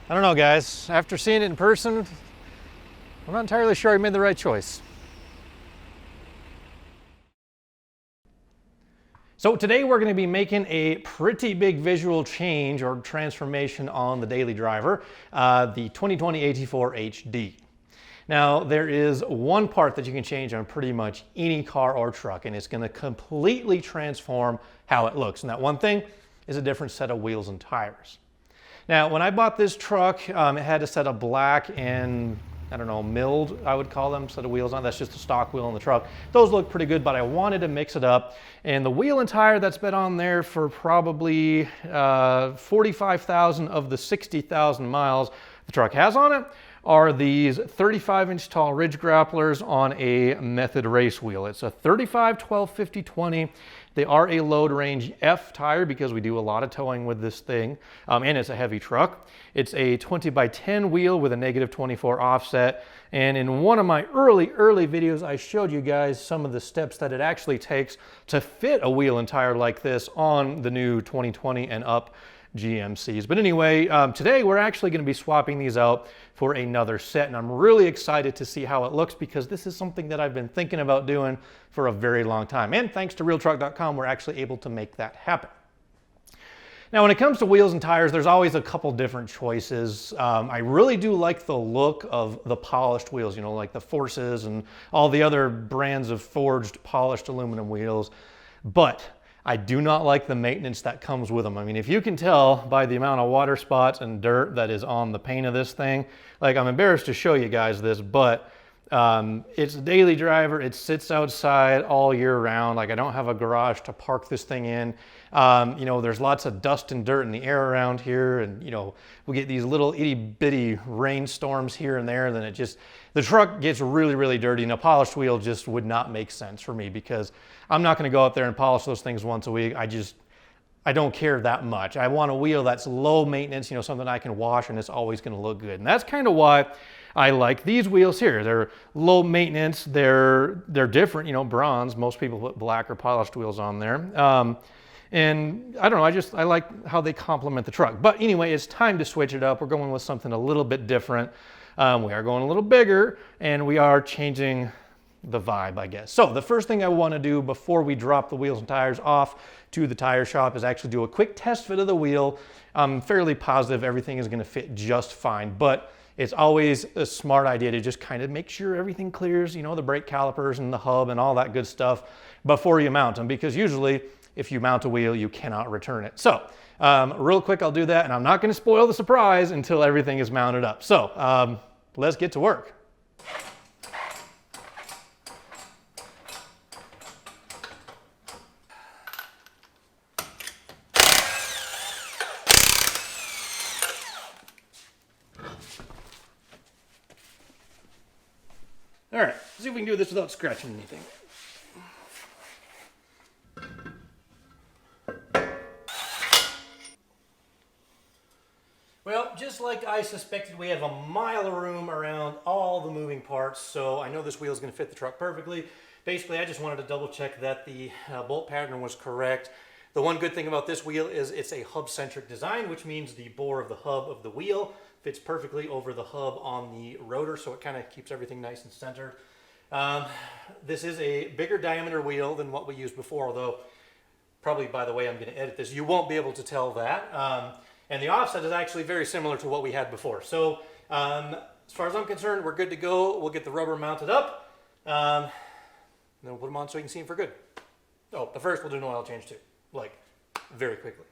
I don't know, guys. After seeing it in person, I'm not entirely sure I made the right choice. So today we're going to be making a pretty big visual change or transformation on the daily driver, the 2020 AT4 HD. Now there is one part that you can change on pretty much any car or truck, and it's going to completely transform how it looks. And that one thing is a different set of wheels and tires. Now, when I bought this truck, it had a set of black and, I don't know, milled, I would call them, set of wheels on. That's just a stock wheel on the truck. Those look pretty good, but I wanted to mix it up. And the wheel and tire that's been on there for probably 45,000 of the 60,000 miles the truck has on it are these 35-inch tall ridge grapplers on a method race wheel. It's a 35, 12, 50, 20. They are a load range F tire because we do a lot of towing with this thing, and it's a heavy truck. It's a 20 by 10 wheel with a -24 offset. And in one of my early videos, I showed you guys some of the steps that it actually takes to fit a wheel and tire like this on the new 2020 and up GMCs. But anyway, today we're actually going to be swapping these out for another set, and I'm really excited to see how it looks because this is something that I've been thinking about doing for a very long time. And thanks to realtruck.com, we're actually able to make that happen. Now, when it comes to wheels and tires, there's always a couple different choices. I really do like the look of the polished wheels, you know, like the Forces and all the other brands of forged, polished aluminum wheels. But I do not like the maintenance that comes with them. I mean, if you can tell by the amount of water spots and dirt that is on the paint of this thing, like, I'm embarrassed to show you guys this, but it's a daily driver. It sits outside all year round. Like, I don't have a garage to park this thing in. You know, there's lots of dust and dirt in the air around here, and you know, we get these little itty bitty rainstorms here and there, and then it just, the truck gets really dirty, and a polished wheel just would not make sense for me because I'm not going to go out there and polish those things once a week. I don't care that much. I want a wheel that's low maintenance, you know, something I can wash and it's always going to look good. And that's kind of why I like these wheels here. They're low maintenance. They're different, you know, bronze. Most people put black or polished wheels on there. And I don't know, I like how they complement the truck. But anyway, it's time to switch it up. We're going with something a little bit different. We are going a little bigger, and we are changing the vibe, I guess. So the first thing I want to do before we drop the wheels and tires off to the tire shop is actually do a quick test fit of the wheel. I'm fairly positive everything is going to fit just fine, but it's always a smart idea to just kind of make sure everything clears, you know, the brake calipers and the hub and all that good stuff before you mount them, because usually if you mount a wheel, you cannot return it. So real quick, I'll do that, and I'm not going to spoil the surprise until everything is mounted up. So let's get to work. All right, let's see if we can do this without scratching anything. Well, just like I suspected, we have a mile of room around all the moving parts, so I know this wheel is going to fit the truck perfectly. Basically, I just wanted to double check that the bolt pattern was correct. The one good thing about this wheel is it's a hub-centric design, which means the bore of the hub of the wheel fits perfectly over the hub on the rotor, so it kind of keeps everything nice and centered. This is a bigger diameter wheel than what we used before, although probably by the way I'm going to edit this, you won't be able to tell that. And the offset is actually very similar to what we had before. So as far as I'm concerned, we're good to go. We'll get the rubber mounted up, and then we'll put them on so you can see them for good. Oh, but first we'll do an oil change too, like very quickly.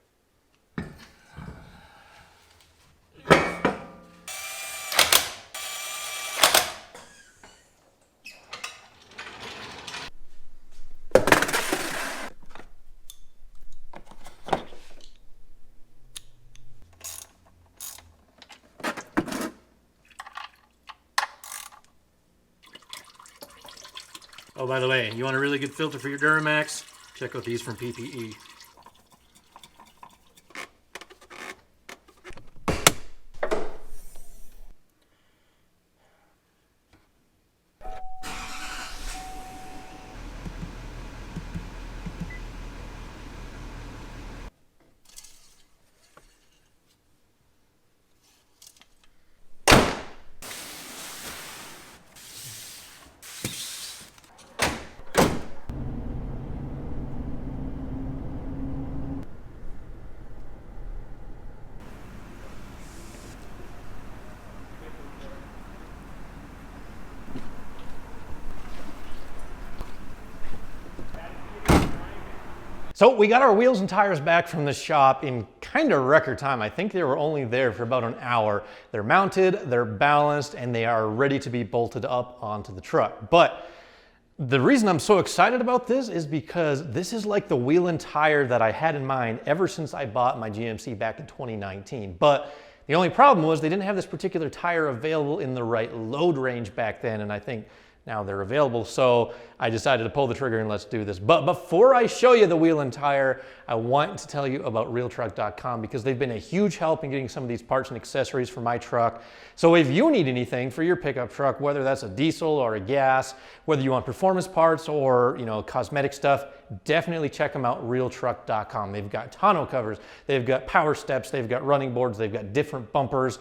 Oh, by the way, you want a really good filter for your Duramax? Check out these from PPE. So we got our wheels and tires back from the shop in kind of record time. I think they were only there for about an hour. They're mounted, they're balanced, and they are ready to be bolted up onto the truck. But the reason I'm so excited about this is because this is like the wheel and tire that I had in mind ever since I bought my GMC back in 2019. But the only problem was they didn't have this particular tire available in the right load range back then, and I think now they're available, so I decided to pull the trigger and let's do this. But before I show you the wheel and tire, I want to tell you about realtruck.com because they've been a huge help in getting some of these parts and accessories for my truck. So if you need anything for your pickup truck, whether that's a diesel or a gas, whether you want performance parts or cosmetic stuff, definitely check them out, realtruck.com. They've got tonneau covers, they've got power steps, they've got running boards, they've got different bumpers,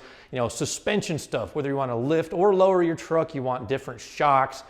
suspension stuff, whether you want to lift or lower your truck, you want different shocks.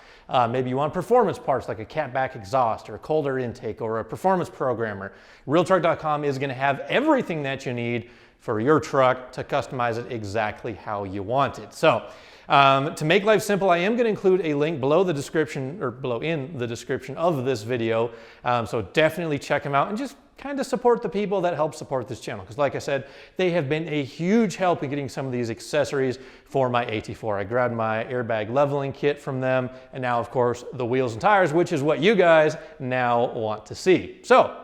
Maybe you want performance parts like a catback exhaust or a cold air intake or a performance programmer. Realtruck.com is going to have everything that you need for your truck to customize it exactly how you want it. So to make life simple, I am going to include a link below the description or below in the description of this video. So definitely check them out and just kind of support the people that help support this channel. Because like I said, they have been a huge help in getting some of these accessories for my AT4. I grabbed my airbag leveling kit from them. And now of course the wheels and tires, which is what you guys now want to see. So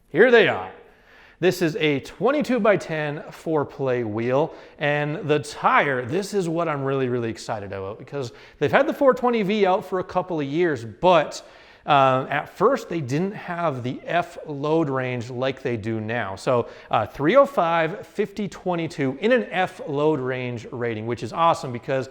here they are. This is a 22 by 10 4-play wheel, and the tire, this is what I'm really excited about because they've had the 420V out for a couple of years, but at first they didn't have the F load range like they do now. So 305, 50, 22 in an F load range rating, which is awesome because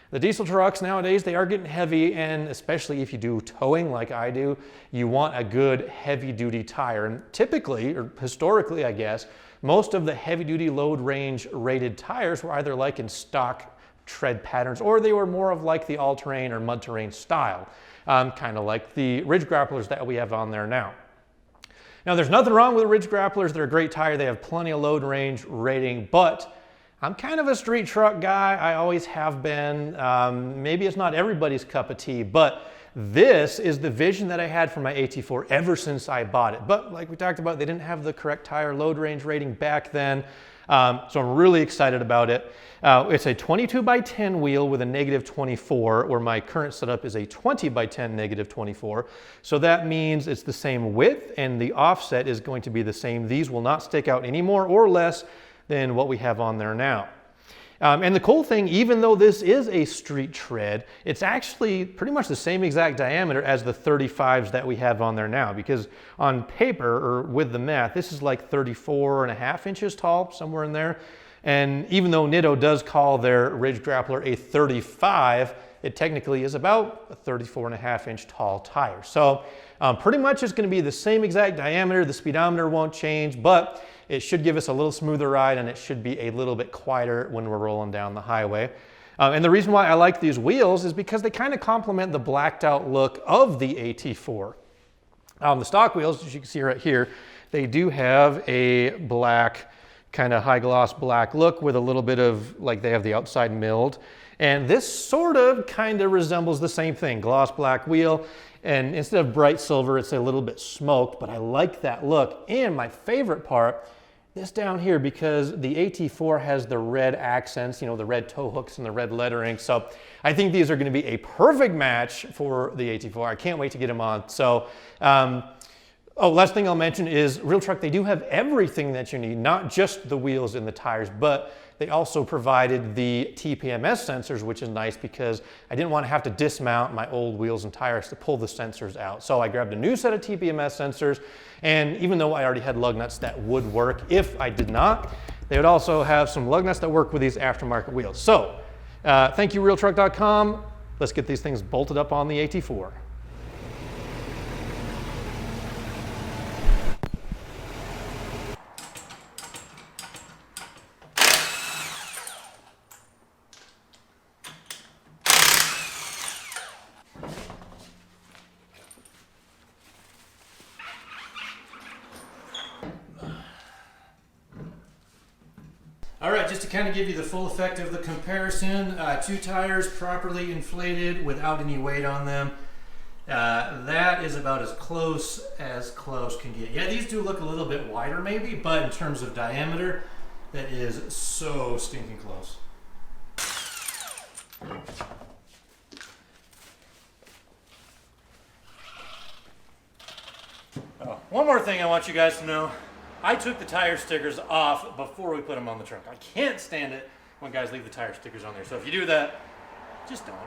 the diesel trucks nowadays, they are getting heavy, and especially if you do towing like I do, you want a good heavy-duty tire. And typically, or historically I guess, most of the heavy-duty load range rated tires were either like in stock tread patterns, or they were more of like the all-terrain or mud-terrain style, kind of like the ridge grapplers that we have on there now. Now there's nothing wrong with the ridge grapplers. They're a great tire. They have plenty of load range rating, but I'm kind of a street truck guy. I always have been. Maybe it's not everybody's cup of tea, but this is the vision that I had for my AT4 ever since I bought it. But like we talked about, they didn't have the correct tire load range rating back then. So I'm really excited about it. It's a 22 by 10 wheel with a -24, where my current setup is a 20 by 10 -24. So that means it's the same width and the offset is going to be the same. These will not stick out any more or less than what we have on there now. And the cool thing, even though this is a street tread, it's actually pretty much the same exact diameter as the 35s that we have on there now, because on paper or with the math, this is like 34.5 inches tall, somewhere in there. And even though Nitto does call their ridge grappler a 35, it technically is about a 34.5 inch tall tire. So pretty much it's going to be the same exact diameter. The speedometer won't change, but it should give us a little smoother ride, and it should be a little bit quieter when we're rolling down the highway. And the reason why I like these wheels is because they kind of complement the blacked out look of the AT4. The stock wheels, as you can see right here, they do have a black, kind of high gloss black look with a little bit of, like they have the outside milled. And this sort of kind of resembles the same thing, gloss black wheel. And instead of bright silver, it's a little bit smoked, but I like that look. And my favorite part, this down here, because the AT4 has the red accents, the red tow hooks and the red lettering. So I think these are going to be a perfect match for the AT4. I can't wait to get them on. So, last thing I'll mention is Realtruck, they do have everything that you need, not just the wheels and the tires, but they also provided the TPMS sensors, which is nice because I didn't want to have to dismount my old wheels and tires to pull the sensors out. So I grabbed a new set of TPMS sensors, and even though I already had lug nuts that would work if I did not, they would also have some lug nuts that work with these aftermarket wheels. So thank you, Realtruck.com. Let's get these things bolted up on the AT4. All right, just to kind of give you the full effect of the comparison, 2 tires properly inflated without any weight on them. That is about as close can get. Yeah, these do look a little bit wider maybe, but in terms of diameter, that is so stinking close. Oh, one more thing I want you guys to know. I took the tire stickers off before we put them on the truck. I can't stand it when guys leave the tire stickers on there. So if you do that, just don't.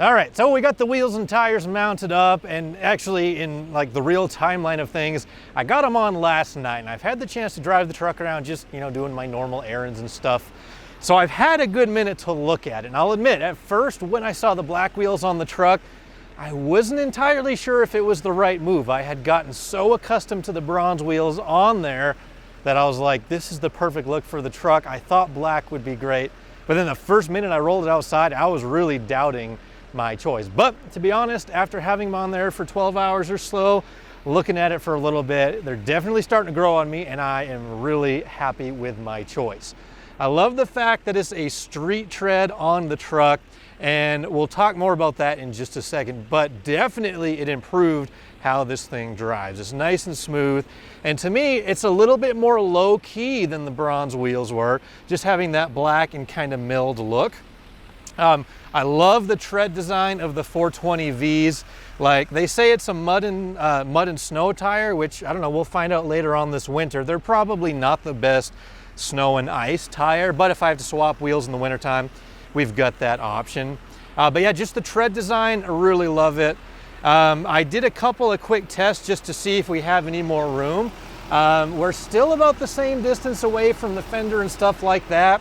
All right, so we got the wheels and tires mounted up, and actually in like the real timeline of things, I got them on last night, and I've had the chance to drive the truck around just, you know, doing my normal errands and stuff. So I've had a good minute to look at it, and I'll admit, at first when I saw the black wheels on the truck, I wasn't entirely sure if it was the right move. I had gotten so accustomed to the bronze wheels on there that I was like, this is the perfect look for the truck. I thought black would be great, but then the first minute I rolled it outside, I was really doubting my choice. But to be honest, after having them on there for 12 hours or so, looking at it for a little bit, they're definitely starting to grow on me, and I am really happy with my choice. I love the fact that it's a street tread on the truck, and we'll talk more about that in just a second, but definitely it improved how this thing drives. It's nice and smooth, and to me, it's a little bit more low-key than the bronze wheels were, just having that black and kind of milled look. I love the tread design of the 420Vs. Like, they say it's a mud and snow tire, which I don't know, we'll find out later on this winter. They're probably not the best snow and ice tire, but if I have to swap wheels in the wintertime, we've got that option. But yeah, just the tread design, I really love it. I did a couple of quick tests just to see if we have any more room. We're still about the same distance away from the fender and stuff like that.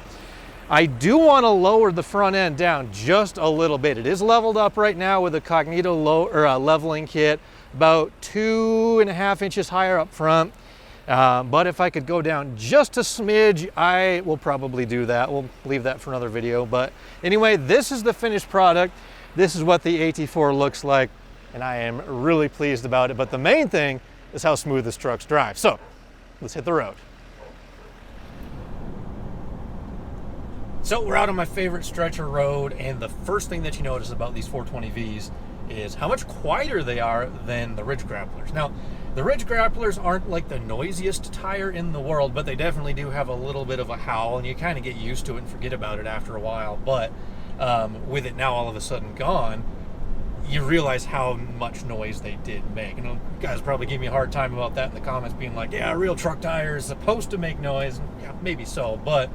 I do want to lower the front end down just a little bit. It is leveled up right now with a Cognito leveling kit, about 2.5 inches higher up front. But if I could go down just a smidge, I will probably do that. We'll leave that for another video. But anyway, this is the finished product. This is what the AT4 looks like, and I am really pleased about it. But the main thing is how smooth this truck drives. So let's hit the road. So we're out on my favorite stretch of road, and the first thing that you notice about these 420Vs is how much quieter they are than the Ridge grapplers. Now, the Ridge grapplers aren't like the noisiest tire in the world, but they definitely do have a little bit of a howl, and you kind of get used to it and forget about it after a while. But with it now all of a sudden gone, you realize how much noise they did make. And you guys probably gave me a hard time about that in the comments, being like, yeah, a real truck tire is supposed to make noise. Yeah, maybe so, but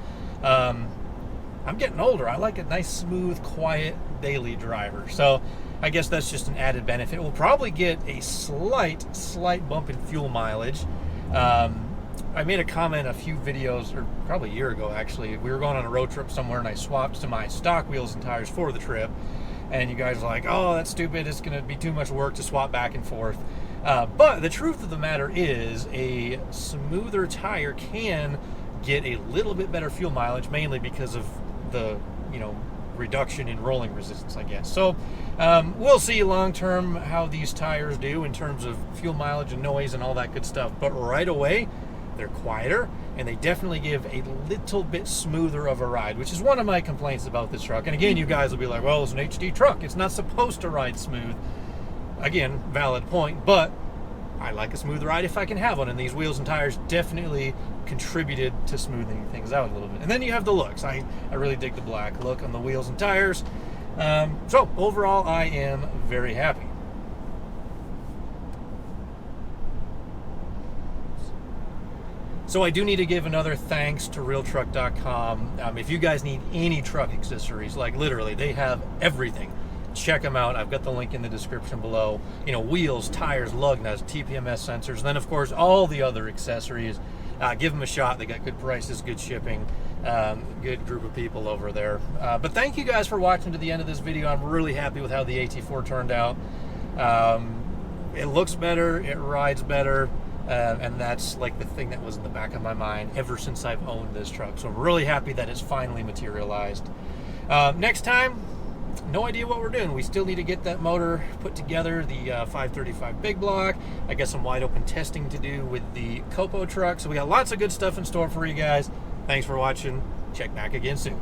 I'm getting older. I like a nice, smooth, quiet daily driver. So I guess that's just an added benefit. We'll probably get a slight bump in fuel mileage. I made a comment a few videos, or probably a year ago actually. We were going on a road trip somewhere, and I swapped to my stock wheels and tires for the trip. And you guys are like, oh, that's stupid. It's going to be too much work to swap back and forth. But the truth of the matter is, a smoother tire can get a little bit better fuel mileage, mainly because of the, you know, reduction in rolling resistance, I guess. So we'll see long term how these tires do in terms of fuel mileage and noise and all that good stuff. But right away, they're quieter, and they definitely give a little bit smoother of a ride, which is one of my complaints about this truck. And again, you guys will be like, well, it's an HD truck. It's not supposed to ride smooth. Again, valid point, but I like a smooth ride if I can have one, and these wheels and tires definitely contributed to smoothing things out a little bit. And then you have the looks. I really dig the black look on the wheels and tires. So overall, I am very happy. So I do need to give another thanks to realtruck.com. If you guys need any truck accessories, like literally, they have everything. Check them out. I've got the link in the description below. You know, wheels, tires, lug nuts, TPMS sensors, and then of course all the other accessories. give them a shot. They got good prices, good shipping, good group of people over there. But thank you guys for watching to the end of this video. I'm really happy with how the AT4 turned out. It looks better, it rides better, and that's like the thing that was in the back of my mind ever since I've owned this truck. So I'm really happy that it's finally materialized. Next time, no idea what we're doing. We still need to get that motor put together, the 535 big block. I got some wide open testing to do with the Copo truck. So we got lots of good stuff in store for you guys. Thanks for watching. Check back again soon.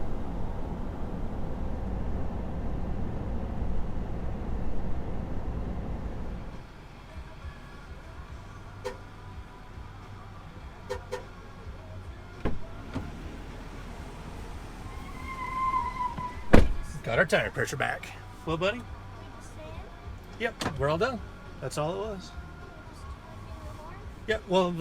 Got our tire pressure back. Well, buddy? Yep, we're all done. That's all it was. Yep, well,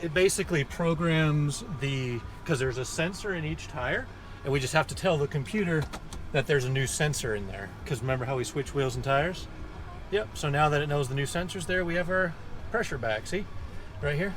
it basically programs because there's a sensor in each tire, and we just have to tell the computer that there's a new sensor in there. Because remember how we switch wheels and tires? Yep, so now that it knows the new sensor's there, we have our pressure back. See? Right here?